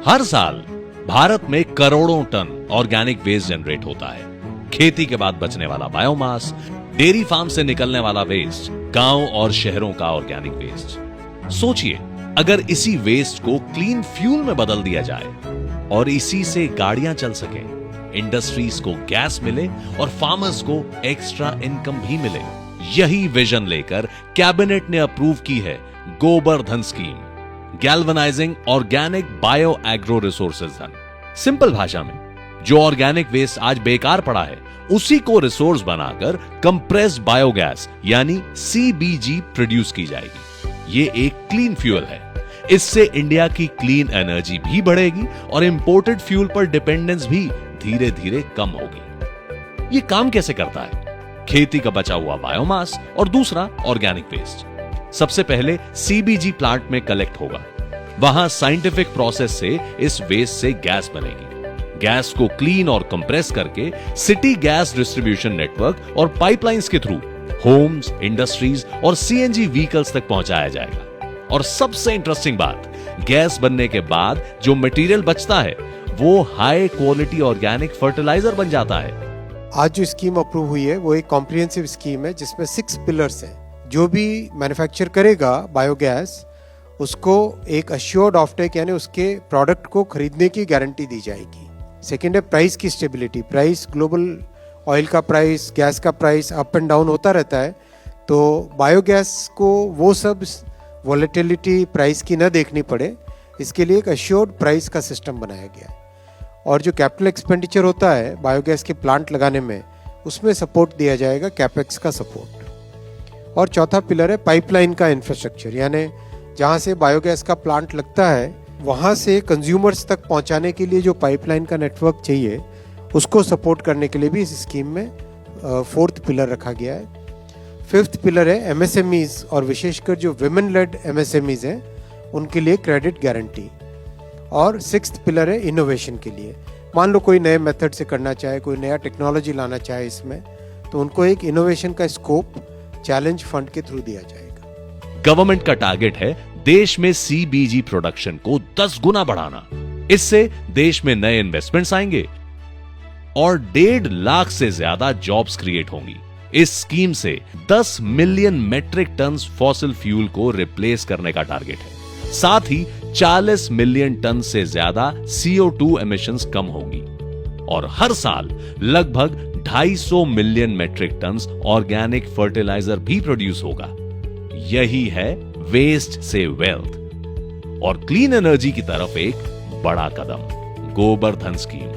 हर साल भारत में करोड़ों टन ऑर्गेनिक वेस्ट जनरेट होता है। खेती के बाद बचने वाला बायोमास, डेयरी फार्म से निकलने वाला वेस्ट, गांव और शहरों का ऑर्गेनिक वेस्ट। सोचिए, अगर इसी वेस्ट को क्लीन फ्यूल में बदल दिया जाए और इसी से गाड़ियां चल सके, इंडस्ट्रीज को गैस मिले और फार्मर्स को एक्स्ट्रा इनकम भी मिले। यही विजन लेकर कैबिनेट ने अप्रूव की है गोबर धन scheme, galvanising organic bio agro resources धन। सिंपल भाषा में, जो ऑर्गेनिक वेस्ट आज बेकार पड़ा है, उसी को रिसोर्स बनाकर कंप्रेस्ड बायोगैस यानी सीबीजी प्रोड्यूस की जाएगी। ये एक क्लीन फ्यूल है। इससे इंडिया की क्लीन एनर्जी भी बढ़ेगी और इंपोर्टेड फ्यूल पर डिपेंडेंस भी धीरे धीरे कम होगी। ये काम कैसे करता है? खेती का बचा हुआ बायोमास और दूसरा ऑर्गेनिक वेस्ट सबसे पहले सीबीजी प्लांट में कलेक्ट होगा। वहां साइंटिफिक प्रोसेस से इस वेस्ट से गैस बनेगी। गैस को क्लीन और कंप्रेस करके सिटी गैस डिस्ट्रीब्यूशन नेटवर्क और पाइपलाइंस के थ्रू होम्स, इंडस्ट्रीज और सीएनजी व्हीकल्स तक पहुंचाया जाएगा। और सबसे इंटरेस्टिंग बात, गैस बनने के बाद जो मटेरियल बचता है वो हाई क्वालिटी ऑर्गेनिक फर्टिलाइजर बन जाता है। आज जो स्कीम अप्रूव हुई है वो एक कॉम्प्रिहेंसिव स्कीम है जिसमें 6 पिलर्स हैं। जो भी मैन्युफैक्चर करेगा बायोगैस, उसको एक अश्योर्ड ऑफटेक यानी उसके प्रोडक्ट को खरीदने की गारंटी दी जाएगी। सेकेंड है प्राइस की स्टेबिलिटी। प्राइस, ग्लोबल ऑयल का प्राइस, गैस का प्राइस अप एंड डाउन होता रहता है, तो बायोगैस को वो सब वॉलेटिलिटी प्राइस की न देखनी पड़े, इसके लिए एक अश्योर्ड प्राइस का सिस्टम बनाया गया है। और जो कैपिटल एक्सपेंडिचर होता है बायोगैस के प्लांट लगाने में, उसमें सपोर्ट दिया जाएगा, कैपेक्स का सपोर्ट। और चौथा पिलर है पाइपलाइन का इंफ्रास्ट्रक्चर, यानी जहाँ से बायोगैस का प्लांट लगता है वहाँ से कंज्यूमर्स तक पहुँचाने के लिए जो पाइपलाइन का नेटवर्क चाहिए, उसको सपोर्ट करने के लिए भी इस स्कीम में 4th पिलर रखा गया है। 5th पिलर है एमएसएमईज, और विशेषकर जो विमेन लेड एमएसएमईज हैं उनके लिए क्रेडिट गारंटी। और 6th पिलर है इनोवेशन के लिए। मान लो कोई नए मेथड से करना चाहे, कोई नया टेक्नोलॉजी लाना चाहे इसमें, तो उनको एक इनोवेशन का स्कोप चैलेंज फंड के थ्रू दिया जाएगा। गवर्नमेंट का टारगेट है देश में सीबीजी प्रोडक्शन को 10 गुना बढ़ाना। इससे देश में नए इन्वेस्टमेंट्स आएंगे और 1.5 लाख से ज्यादा जॉब्स क्रिएट होंगी। इस स्कीम से 10 million metric ton fossil fuel को रिप्लेस करने का टारगेट है। साथ ही 40 मिलियन टन से ज्यादा CO2 एमिशंस कम होंगी और हर साल लगभग 250 million metric ton organic fertiliser भी प्रोड्यूस होगा। यही है वेस्ट से वेल्थ और क्लीन एनर्जी की तरफ एक बड़ा कदम, गोबर धन स्कीम।